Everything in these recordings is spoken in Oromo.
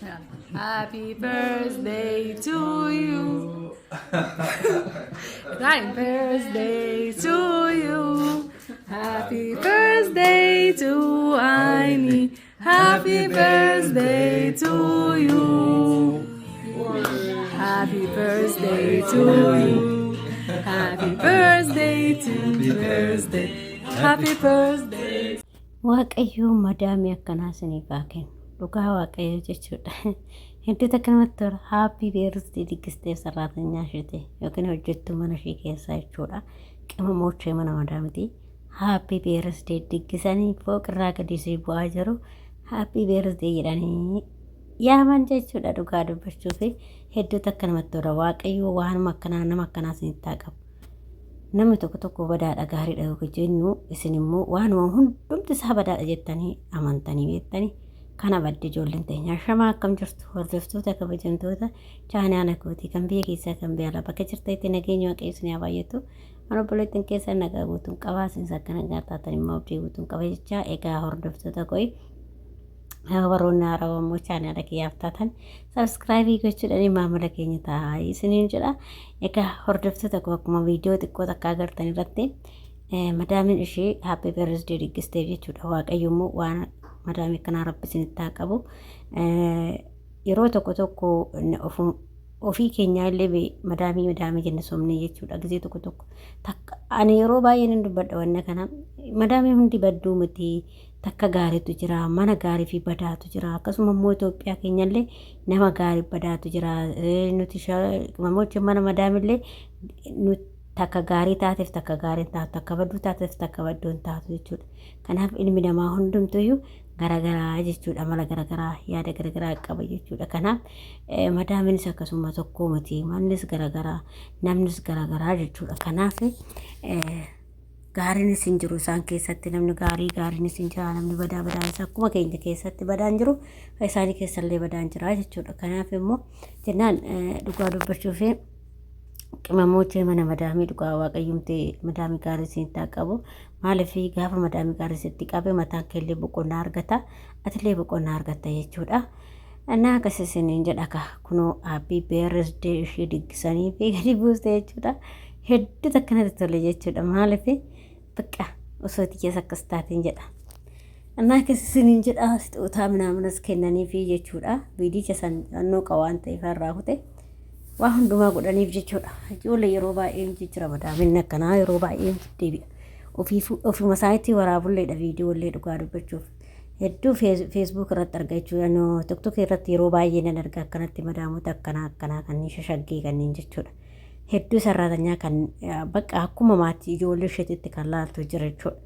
Yeah. Happy birthday to you. Happy birthday to you. Happy birthday to Aini. Happy birthday to you. Happy birthday to you. Happy birthday to birthday. Happy birthday. waaqayyo madaamii akkanaa sinii baaken dhugaa waaqayyo jechuudha. Hedduu takka namatti tola. Happy birthday diggistee sararaatanii ashite yookiin hojjettuu mana ishee keessaa jechuudha. Qimamoota mana madaamiti. Happy birthday diggisanii fooqirraa gadi si bu'aa jiru. Happy birthday jedhanii yaaman jechuudha dhugaa dubbachuu fi hedduu takka namatti tola. Waaqayyo waanuma akkanaa nama akkanaa sinitti haa qabu. Namni tokko badaadha gaariidha yookiin jennu isin immoo waanuma hundumti isaa badaadha jettanii amantanii beektanii kana badde ijoolleen teenya shamaa akkam jirtu hordoftoota kabajamtoota chaanaala kootii kan biyya keessaa kan biyya alaa bakka jirtanitti nageenya waaqayyo isin haa baay'atu mana obboleettiin keessa nagaa guutuun qabaa isin akka nagaa taatan immoo abdii guutuun qaba jechaa egaa hordoftoota kooyi warroonni haarawaa immoo chaanaala kiyyaaf taatan sabskraayibii gochuudhaan maamila keenya taa'aa isiniin jedha. Egaa hordoftoota koo akkuma viidiyoo xiqqoo takka agartan irratti madaamin ishee happy birthday diggistee jechuudha. Waaqayyo immoo waan madaamii kanaa rabbi isinitti haa qabu. Yeroo tokko ofii keenyaa illee madaamii jenne somnee jechuudha. Gizee tokko ani yeroo baay'ee nan dubbadha wanna kana madaamii hundi badduu miti. Takka gaariitu jira mana gaarii fi badaatu jira akkasuma immoo Itoophiyaa keenyallee nama gaarii badaatu jira nuti mamocha mana madaamillee takka gaarii taateef takka gaarii taatu takka badduu taateef takka badduun taatu jechuudha. Kanaaf ilmi namaa hundumtuyyuu garagaraa jechuudha mala garagaraa yaada garagaraa qaba jechuudha. Kanaaf madaaminis akkasuma tokko miti mannis garagaraa namnis garagaraa jechuudha. Kanaaf gaariin isin jiru isaan keessatti namni gaariin isin jira namni badaan akkuma keenya keessatti badaan jiru isaanii keessallee badaan jira jechuudha. Kanaaf immoo jennaan dhugaa dubbachuuf qimamoota mana madaamii dhugaa waaqayyumtee madaamii gaarii isinitti haa qabu. Maaliif gaafa madaamii gaarii isinitti qabe mataan keellee boqonnaa argata atillee boqonnaa argatta jechuudha. Annaa akkas isiniin jedhaka kunoo happy birthday ishee diggisanii fi gadi buuste jechuudha. Hedduu takka natti tole jechuudha. Maaliif በቃ ወሶት እየሰከስታትን ጀዳ እና ከስስኒን ጀዳ ስጦታ ምናምን እስከነኒ ፊ ጀቹዳ ቪዲ ቸሰን ነው ቀዋንተ ይፈራሁት ዋሁን ዱማ ጎዳኒ ጀቹዳ ጆለ የሮባ ኤም ጅጅራ በዳም ነከና የሮባ ኤም ዲቢ ኦፊ መሳይቲ ወራቡለ ደ ቪዲዮ ለ ዱጋዱ በቹ ሄዱ ፌስቡክ ረጠርጋቹ ነው ቲክቶክ ረጥ የሮባ የነን አርጋ ከነቲ መዳሙ ተከና ከና ከኒ ሸሸጊ ከኒን ጀቹዳ hedduu sarratanya kan bakka akkuma maatii ijoollee isheetitti kan laaltu jira jechuudha.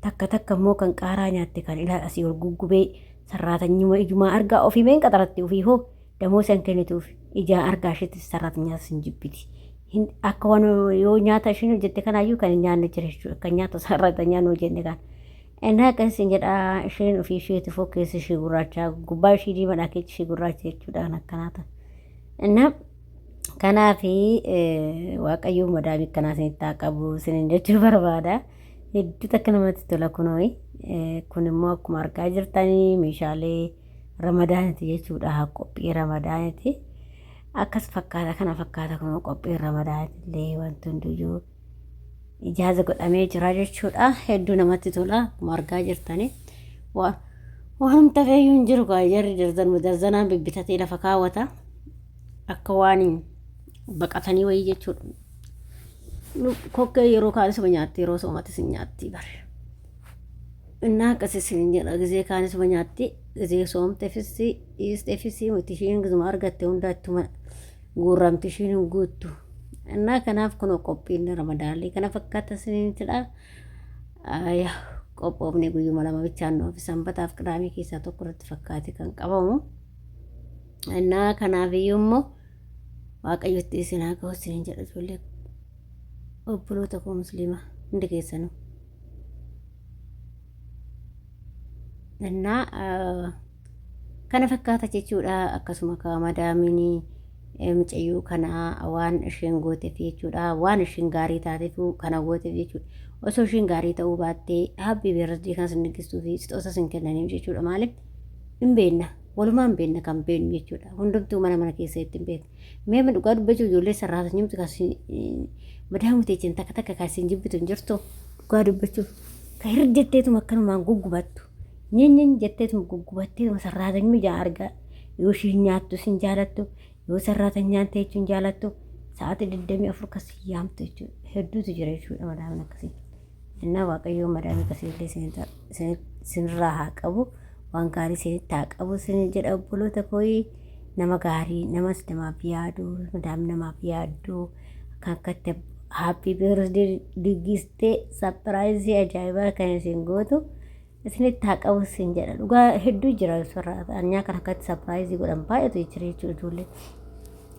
Takka immoo kan qaaraa nyaatti kan ilaa asii ol guggubee sarratanyuma ijumaa argaa ofii meen qaxaratti ofii hoo damoo san kennituuf ijaa argaa isheetti sarratanyaa sin jibbiti. Akka waan yoo nyaata ishiin hojjette kanaayyuu kan nyaanne jira jechuudha. Kan nyaata sarratanyaa nuu jenne kan. Innaa akkasiin jedhaa isheen ofii isheeti foo keessa ishee gurraacha gubbaa ishee diimadhaa keessa ishee gurraacha jechuudha kan akkanaata. Innaa kanaaf waaqayyo madaamii akkanaa isinitti haa qabu isiniin jechuu barbaada. Hedduu takka namatti tola kunooyi. Kun immoo akkuma argaa jirtanii meeshaalee ramadaaniti jechuudha. Qophii ramadaaniti. Akkas fakkaata kana fakkaata kunoo qophii ramadaaniti illee wanti hundiyyuu ijaaza godhamee jira jechuudha. Hedduu namatti tola akkuma argaa jirtanii. Waan tafeeyyuu hin jiru jarri darzanaan bibbitatee lafa kaawwata. Akka waan baqatanii wayii jechuudha. Kokkee yeroo kaanis nyaatti yeroo soomatis nyaatti bare. Innaa akkas isin jedha gizee kaanis nyaatti gizee soomteefis miti ishiin gizuma argatte hundattuma guurramti ishiin hin guuttu. Innaa kanaaf kun qophiin ramadaalii kana fakkaata isiniin jedha. Qophoofne guyyuma lama bichaan nuuf sanbataaf qidaamii keessaa tokko irratti fakkaate kan qabamu. Innaa kanaaf iyyuu immoo waaqayyotti isin haa ga'u isiniin jedha ijoollee obboloota koo musliima hundi keessanuu. Innaa kana fakkaata jechuudha. Akkasuma kaa madaamiin mucayyoo kanaa waan isheen gooteef jechuudha. Waan isheen gaarii taateef kana gooteef jechuudha. Osoo isheen gaarii ta'uu baattee happy birthday kan sin diggistuu fi sixoosa sin kennaniif jechuudha. Maaliif hin beekna walumaan beekna kan beeknu jechuudha. Hundumtuu mana keessa ittiin beekna. Mee dhugaa dubbachuu ijoollee sarraatan nyumtu madaamu teechen takka kaasiin jibbitu hin jirtu dhugaa dubbachuuf ka hirjetteetuma akkanumaan guggubattu nyenyen jetteetuma guggubatteetuma sarraatan mijaa argaa yoo ishiin nyaattu sin jaalattu yoo sarraatan nyaante jechuun jaalattu sa'aatii 24 kasii yaamtu jechuudha. Hedduutu jira jechuudha madaamin akkasii. Innaa waaqayyoo madaamii akkasii sinirraa haa qabu waan gaarii sinitti haa qabu sin jedha obboloota kooyi nama gaarii namaaf yaadu madaam namaaf yaaddu kan akkatti happy birthday diggistee sapiraayizii ajaa'ibaa kan isin gootu isinitti haa qabu sin jedha. Dhugaa hedduu jira sarraatan kan akkatti sapiraayizii godhan baay'eetu jira jechuudha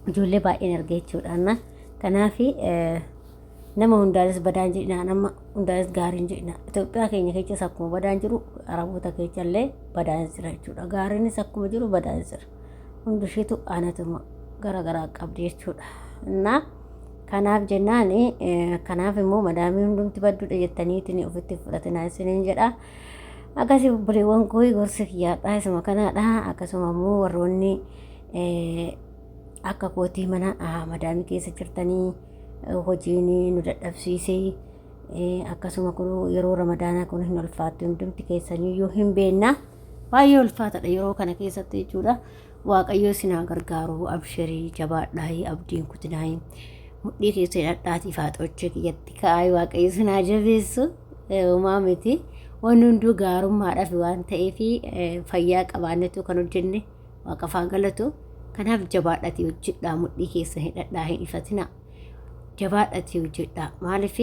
ijoollee baay'een arga jechuudha. Kanaafi nama hundaanis badaan jedhina nama hundaanis gaariin jedhina. Itoophiyaa keenya keessas akkuma badaan jiru araboota keessallee badaan jira jechuudha. Gaariinis akkuma jiru badaan jira. Hundishiitu aanatuma garaagaraa qabdi jechuudha. Kanaaf jennaan kanaaf immoo madaamii hundumti badduudha jettaniitiin ofitti fudhatinaa isiniin jedha. Akkasii obboleewwan koo gorsi kiyyaadhaa isuma kanaadha. Akkasuma immoo warroonni akka kootii mana madaamii keessa jirtanii hojiin nu dadhabsiisee akkasuma kun yeroo ramadaanaa kun hin ulfaattu hundumti keessaniyyuu hin beekna baay'ee ulfaatadha yeroo kana keessatti jechuudha. Waaqayyo sinaa gargaaru abshirii jabaadhaa abdiin kutinaa mudhii keessa hidhadhaatii faaxochee kiyyatti ka'aa waaqayyo sinaa jabeessu uumaa miti wanni hunduu gaarummaadhaaf waan ta'eef fayyaa qabaannetu kan hojjenne waaqafaa galatu. Kanaaf jabaadhatii hojjedhaa mudhii keessa hidhadhaa hin ifatina. Jabaadhatii hojjedhaa maaliif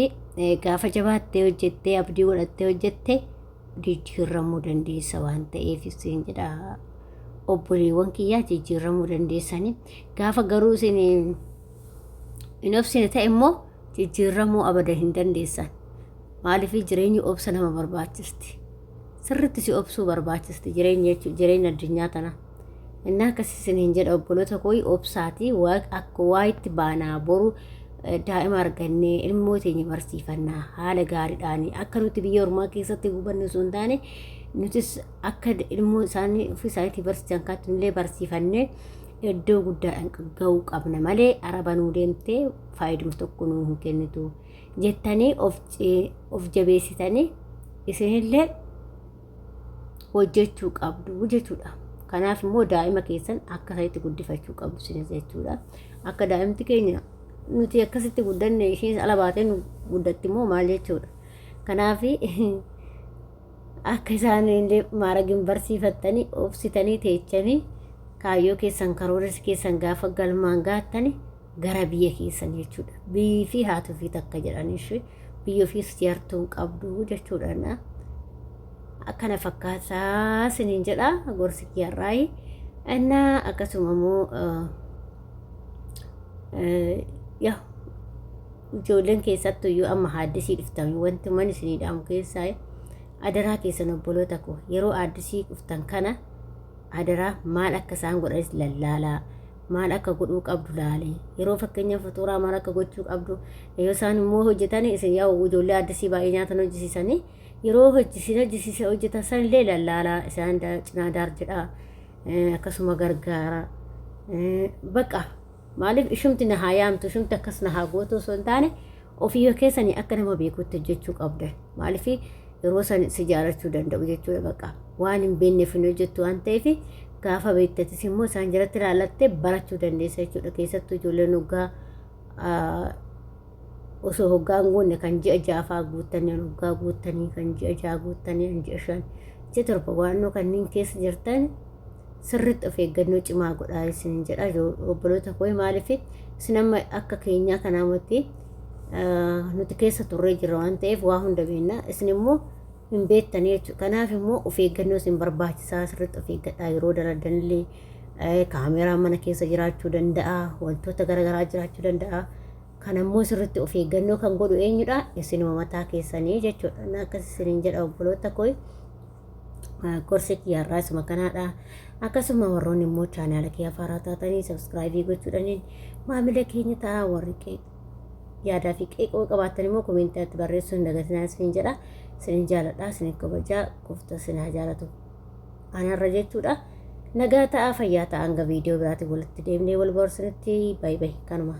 gaafa jabaattee hojjettee abdii godhattee hojjette jijjiiramuu dandeessa waan ta'eef isin jedha obboleewwan kiyyaa jijjiiramuu dandeessanii gaafa garuu isin hin obsine ta'e immoo jijjiiramuu abada hin dandeessan. Maaliif jireenyi obsa nama barbaachisti sirriitti si obsuu barbaachisti jireenya addunyaa tana. Innaa akkasii isiniin jedha obboloota kooyi obsaatii akka waa itti baanaa boru daa'ima argannee ilmoo teenya barsiifannaa haala gaariidhaan akka nuti biyya ormaa keessatti gubannu osoo hin taane nutis akka ilmoo isaanii ofii isaaniitii barsiisan kaatti illee barsiifannee iddoo guddaadhaan gahuu qabna malee arabanuu deemtee faayiduma tokko nuu hin kennitu jettanii of jabeessitanii isinillee hojjechuu qabdu jechuudha. Kanaaf immoo daa'ima keessan akka isaatti guddifachuu qabdu sinis jechuudha. Akka daa'imti keenya nuti akkasitti guddanne isheen ala baatee nu guddatti immoo maal jechuudha. Kanaaf akka isaan illee maaragin barsiifattanii obsitanii teechanii kaayyoo keessan karooras keessan gaafa galmaan gaattanii gara biyya keessan jechuudha. Biyyi fi haati ofii takka jedhaniif biyya ofiis jaartuu qabdu jechuudha. Akkana fakkaataa siniin jedha gorsi kiyyaarraayi. Innaa akkasuma immoo ijoolleen keessattuyyuu amma haaddisii dhuftan wanti man isinii dhaamu keessaa adaraa keessan obboloota koo yeroo haaddisii dhuftan kana adaraa maal akka isaan godhanis lallaalaa maal akka godhuu qabdu laalee yeroo fakkeenyaaf futuuraa maal akka gochuu qabdu yoo isaan immoo hojjetan isin yaa ijoollee haaddisii baay'ee nyaatan hojjisiisanii yeroo hojjetan sanillee lallaalaa isaan cinaa daar jedhaa akkasuma gargaara baqa maaliif ishumti na haa yaamtu ishumti akkas na haa gootu osoo hin taane ofii keessanii akka nama beekutti hojjechuu qabdan maaliif yeroo san si jaalachuu danda'u jechuudha. Baqa waan hin beekneef hin hojjettu waan ta'eef gaafa beektatis immoo isaan jalatti ilaallattee barachuu dandeessa jechuudha. Keessattuu ijoolleen hoggaa osoo hoggaan goonne kan ji'a jaafaa guuttanii hoggaa guuttanii kan ji'a jaha guuttanii kan ji'a shan ji'a torba waannoo kanneen keessa jirtan sirriitti of eeggannoo cimaa godhaa isin jedha obboloota koo maaliif isin amma akka keenyaa kanaamatti nuti keessa turree jirra waan ta'eef waa hunda beekna isin immoo hin beektanii jechuudha. Kanaaf immoo of eeggannoo isin barbaachisaa sirriitti of eeggadhaa yeroo daladanillee kaameeraa mana keessa jiraachuu danda'a wantoota garaagaraa jiraachuu danda'a. Kana immoo sirriitti of eeggannoo kan godhu eenyudha isinuma mataa keessanii jechuudha. Akkas isiniin jedha obboloota koo gorsi kiyyaarraa isuma kanaadha. Akkasuma warroonni immoo chaanaala kiyya faaraa taatanii sabskraayibii gochuudhaan maamila keenya ta'a warri yaadaa fi qeeqoo qabaatan immoo komeentiitti barreessuun dagatinaa isiniin jedha. Isiniin jaaladha isiniin kabajaa qofta isin haa jaalatu anarra jechuudha. nagaa ta'aa fayyaa ta'aa hanga viidiyoo biraatti walitti deemnee wal borsinitti bayi bayi kanuma.